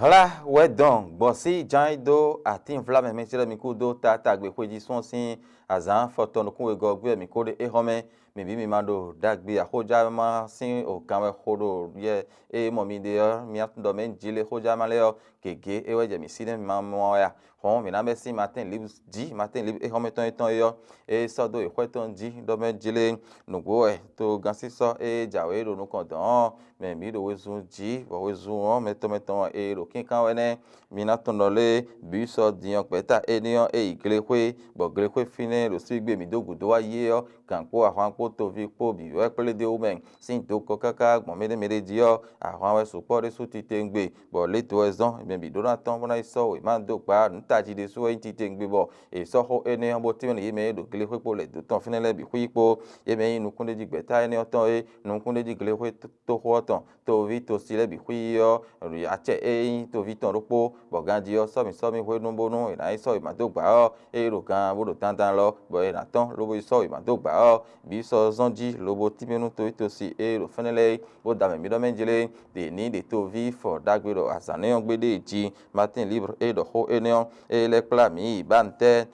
Voilà, ouais donc, bon si Jean do atin flamme me tira mi kudo tata gbe kweji son sin azan foto no kun ego gbe mi kode e home mi bi mi mando dagbe ahoja ma sin o kanwe khodo ye e mo mi de mi atundo men jile hoja ma le o gege e weje mi sine mi ma mo ya hon mi na me sin matin lib di matin lib e home ton yo e so do e kweton di do men jile nugo e to gansi so e jawe do no kon don me mi do wezun ji bo wezun meton e ro kin kan wene mina tonole biso dion peta enion e iglekwe bo glekwe fine ro sigbe mi dogudo aye o kanpo ahwan po to vi po bi we pele de omen sin to kokaka gbon mere dio ahwan we support su titengbe bo leto ezon me bi do na ton bona iso we man do pa ntaji de so titengbe bo e so ho enion bo ti me me do glekwe po le do ton fine le bi kwipo ye me inu kunde ji gbeta enion ton e nu kunde ji glekwe to ho ton to vi to sile bi kwiyo ri ache e to vi ton ropo bo ganji o so mi hwe nu bonu ina iso ma do gba o e ro kan bo do tantan lo bo e na ton lo bo iso ma do gba o bi so zonji lo bo ti menu to si e ro fenele bo da me mi do menjele de ni de to vi for dagbero asane on gbede ji martin libre e do ho enion e le pla mi bante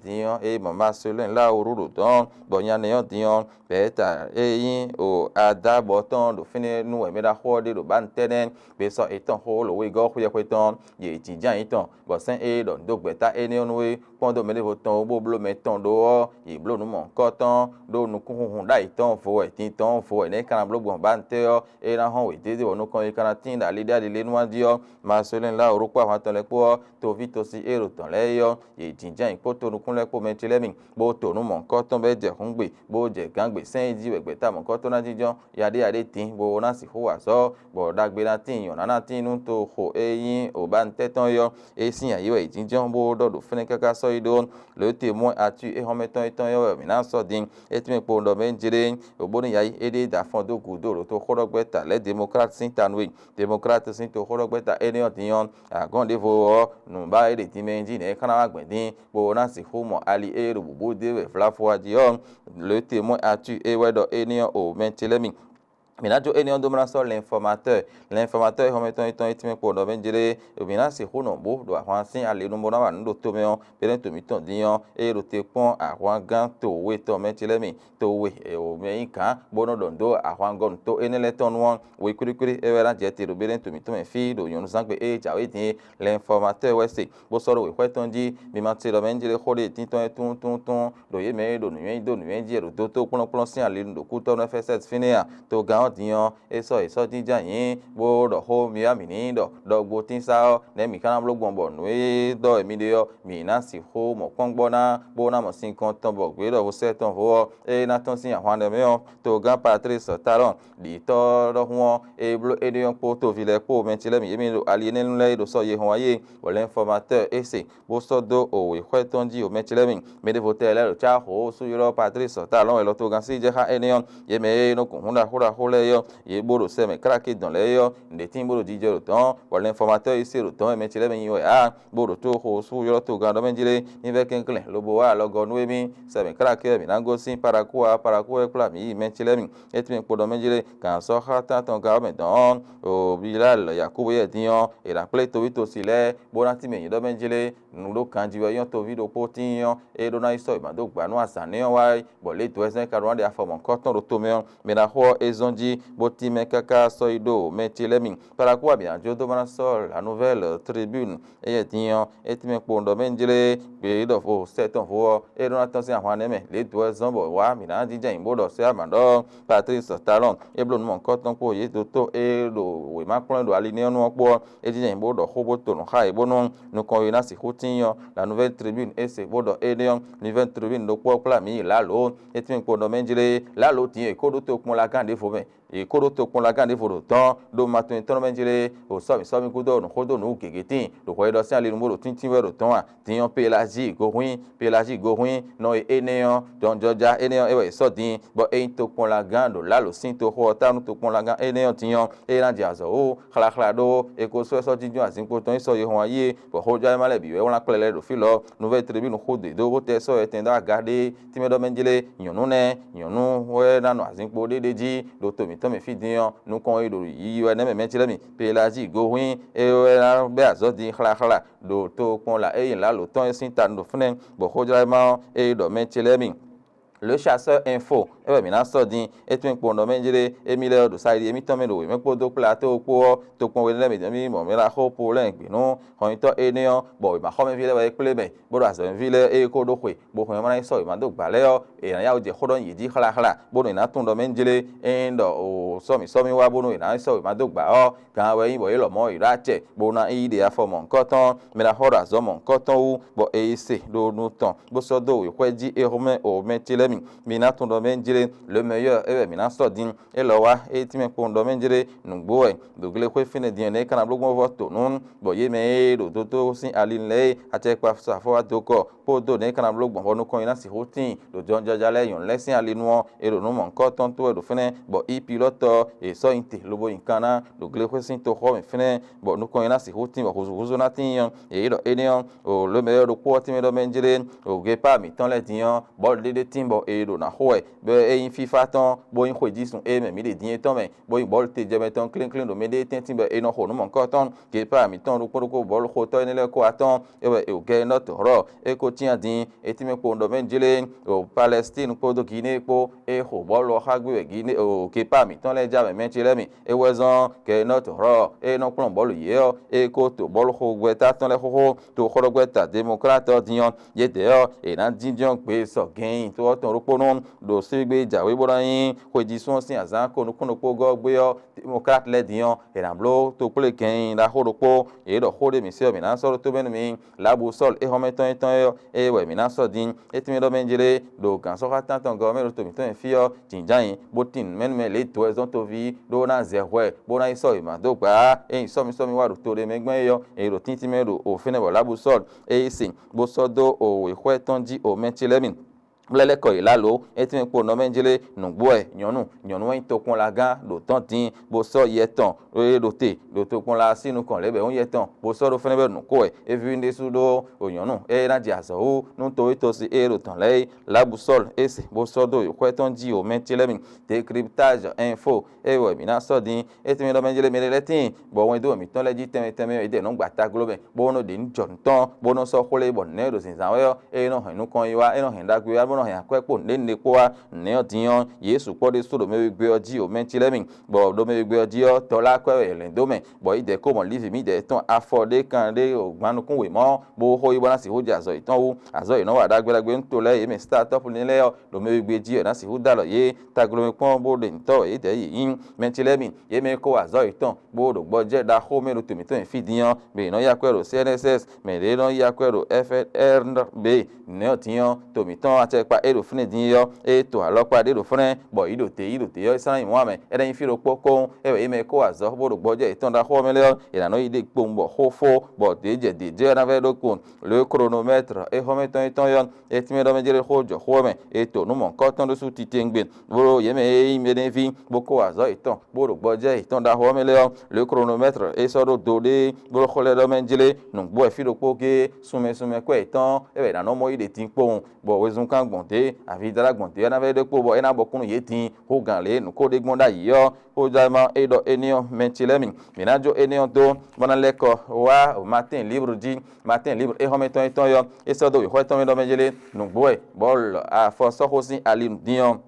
dion e mama selen la oruro don bo nya ne dion beta e yin o ada boton do fine nu e me da ho de do bante den be so eton ho lo we go ye kweton ye ti jan iton bo sen e do gbeta enion we pon do me le voton bo blo meton do e blo nu mo koton do nu kun da iton fo e tin ton fo e ne kan blo gbon bante o e na hon we de wonu kan e kan tin da le da le nu adio ma selen la orupo àwọn ton le po to vi to si ero ton le yo ye ti jan ipo to nu kun le po metele mi bo to nu mo koton be je kun gbe bo je kan gbe sen ji we gbeta mo koton na jijon yade tin bo na si ho wa so bo dagbe na tin yon na tin nu to ho eyin o ba nte ton yo e sin aye we jijon bo do do fene kaka so ido le témoin atu e hometon eton yo mi na so din e ti me po ndo menjire oboni yayi e de da fon do gudo to khorogbeta le democrat sin tanwe democrat sin to khorogbeta eni odion agonde vo nu ba e de ti menji ne kana agbedin bo na si ho mo ali e ro bo de we flafo adion le témoin atu e we do eni o mentelemi minajo eni on domana so l'informateur hometon eton etime po do benjire obina se hono bo do ahwan sin ale no mo na wa ndo to me on beren to mi ton dion e ro te pon ahwan gan to we to mentilemi to we o me kan bono do ahwan gon to enele ton won we kurikuri e wera je te ro beren to mi to me fi do yon sangbe e ja we tin l'informateur we se bo so ro we kweton ji mi ma ti ro benjire khode tin ton do ye me do nu yen ji ro to plon sin ale ndo ku to no fs finia to gan dion eso jinja yin bo do ho mi ami ni do gbo tin sa ne mi kan blo gbon bo nu e do emi de yo mi na si ho mo kon gbo na bo na mo sin kon ton bo gbe do se ton ho e na ton sin ahwan de me o to gan patrice talon di to do won e blo e de yon po to vile po mentile mi yemi do aliene nu le do so ye hon aye o l'informateur ese bo so do o we kweton ji o mentile mi me de voter le cha ho su yo patrice talon e lo to gan si je ha enion ye me no kun hura yo ye boro se me krake don le yo nde tin boro dije ro ton pour l'informateur ici ro ton e me tile me yo a boro to ho su yo to gan do menjile ni ve kenklen lobo wa logo nu emi se me krake mi nango sin paraku e pla mi me tile mi etime po do menjile kan so hata ton ga me don o bilal yakubu ye dion e la ple to vito sile bona ti me do menjile nu do kan ji we yon to video po tin yon e do na iso e ma do gba nu asane yon wa bo le to esen ka rwande afọmọ koton ro to me me na ho ezonji boti me kaka soido metilemi parakuwa bien jodo mana sol la nouvelle tribune e tian etime pondo menjile be do fo seton fo e don attention ahwan me le do zombo wa mi na jinja imbodo se amando patrice talon e blon mon koton po ye to e do we ma plan do ali ne no po e jinja imbodo hobo to no ha e bonon no kon ina si hutinyo la nouvelle tribune e se bodo e neon nouvelle tribune do po pla mi la lo etime pondo menjile la lo tin e kodo to pon la kan de fo e koro to kon la gan de foro ton do matin ton menjire o so mi kudo no hodo no gegetin do ko do san le numero tintin we ro ton a tiyan pelagie go huin no e eneon don joja eneon e we so din bo e to kon la gan do la lo sin to ho ta no to kon la gan eneon tiyan e ran dia zo o khla do e ko so jinjo asin ko ton so ye hon aye bo hoja ma le bi we won pele do filo nouvelle tribune no hode do go te so e ten da garde ti me do menjile yonu we na no asin ko dedeji do to mi to me fi diyan nu kon e do yi we na me me chile mi pe la ji go hin e we be azo di khla do to kon la e yin la lo ton sin ta do fune bo ko jara ma e do me chile mi le chasseur info e be na so din etun po no menjire emile do side emi to me do me po do plateau po to kon we le mi mo me la ho po le gbe no hon to eniyan bo ma ho me vile we kle me bo ra so vile e ko do kwe bo ko ma na so ma do gba le yo e na ya o je khodon yi di khla bo no na tun do menjire endo o so mi wa bo no na so ma do gba o kan we yin bo lo mo ira che bo na i de afo mo nkoton me la ho ra zo mo nkoton u bo e se do nu ton bo so do we kweji e ho me o me tile mina ton do menjire le meilleur e mina so din e lo wa e ti me pon do menjire nugbo e do gle ko fine din ne kana blogo voto nun bo ye me do to sin alin le ate pa sa fo do ko po do ne kana blogo bo no ko ina si hotin do jon jajale yon lesin alinu e do no mon ko ton to do fine bo i pilote e so inte lobo inkana do gle ko sin to ko me fine bo no ko ina si hotin bo huzo na tin e do enion o le meilleur do ko ti me do menjire o ge pa mi ton le din bol de timbo e do na hoe be e FIFA ton bo in khoji sun e me mi de din ton me bo in bol te je meton clean do me de tin timbo e no ho no mon ko ton ke pa mi ton ro ko bol ko to ne le ko aton e be o ge not ro e ko tian din e ti me ko do men jile o Palestine ko do Guinée ko e ho bol lo ha gbe Guinée o ke pa mi ton le ja me chile mi e wezon ke not ro e no klon bol ye e ko to bol ko gbe ta ton le ho to ko gbe ta démocrate dion ye de e na din dion pe so gen to ton ro non do segbe jawe borayin khojisun sin azan ko no po go gbe yo democrat le dion e na blo to ple ken da horopo e do hore mi se mi na so to ben mi la bu sol e ho meton yo e we mi na so din e ti mi do menjire do kan so ka tan ton go me to mi ton fi yo jinjan botin men me le to ezon to vi do na zerwe bo na so ma do gba e so mi wa do to re me gbon yo e ro tin ti me do o fine bo la bu sol e sin bo so do o e hwe ton di o mentile min lele ko ilalo etime po no menjele nugbo e nyonu en to kon la gan do ton tin bo so yeton e do te do to kon la sinu kon lebe on yeton bo so do fene be nu ko e vi nde su do o nyonu e na di aso o nu to ito si e do ton le la busol e se bo so do ko ton ji o mentele min décryptage info e we mi na so din etime do menjele mi le tin bo won do mi ton le ji teme e de no gba ta globe bo no de njon ton bo no so ko le bo ne do sin zanwe e no han nu kon yiwa e no han da gbe no han akwepo nne kwa ne odiyan Yesu pode so do me gbe oji o mentile min bo do me gbe oji o to la kwe ele do me bo ide ko mo live mi de ton afode kan de ogbanu kun we mo bo ho yi bona si ho ja zo itan wu azo ina wa da gbe nto le mi start up ni le o do me gbe ji o na si ho da lo ye taglo mi pon bo de nto e de yin mentile min ye me ko azo itan bo do gbo je da ho me ro to mi ton fi diyan be no ya kwero CNSS me de no ya kwero FRB ne otiyan to mi ton ate pa ero fune din yo e to alopa de ro fune bo ido te yo isan yin wa me e den fi ro poko e we me ko azo bo ro gboje itan da ho me le e na no ide pombo ho fo bo de je na ve do kun le chronomètre e ho me ton itan yo e ti me do me jere ho jo ho me e to no mon ko ton do su ti tengbe bo ye me e me den fi bo ko azo itan bo ro gboje itan da ho me le chronomètre e so do de bo ko le do me jele no bo e fi ro poke sume ko itan e we na no mo ide tin pon bo we zun kan gbonde avi dara gbonde na ve de po bo ena bo kunu ye tin ho gan le nu ko de gbonda yi yo ho jama e do enion mentile min minajo enion to bana leko wa matin libre e ho meton yo e so do ho ton me do mejele nu gbo e bol a fo so ho sin alim dion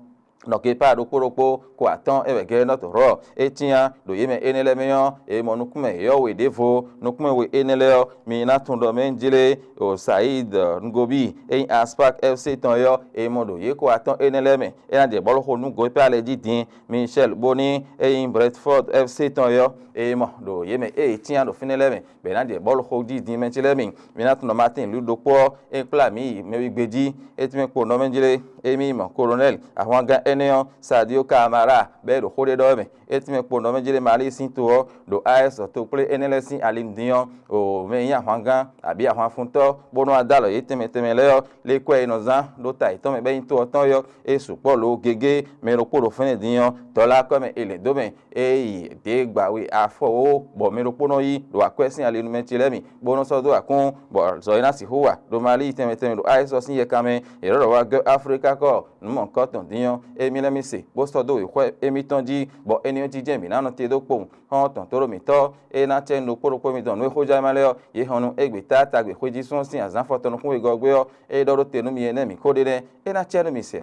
donc pas do koropo ko atan e be ge not ro etia do yeme enele meyo e mo nukume yo we devo nukume we enele mi na tun do menjile o Said Ngobi e Aspak FC ton yo e mo do ye ko atan enele me e na de bolo ho nu go pe ale din Michel Boni e Brentford FC ton yo e mo do yeme e etia do finele me be na de bolo ho din menjile mi na tun do Martin Ludopo e pla mi me wi gbeji e ti me ko no menjile e mi mo colonel àwọn ga enion Sadio Camara be do hode do me etime po no mejele mali sin to do AS to play enelesin alim dion o me yan àwọn ga abi àwọn funto bono adalo etime le le ko inozan do ta ito me be to ton yo e supo lo gege me ro po do fun dion to la ko me ele do me e de gba we afo o bo me ro po no yi do akwesin alinu mejele mi bono so do akun bo so ina si huwa do mali etime do AS so sin ye kame e ro wa go Africa ko numo koton dion emi le mi se bo so do ikwe emi ton ji bo eni ji je mi na no te do po hon ton toro mi to e na che no poro po mi don no hoja ma le yo ye honu egbe tata gbe kweji sun sin azan foto no kun we go gbe yo e do ro te no mi ene mi ko de e na che no mi se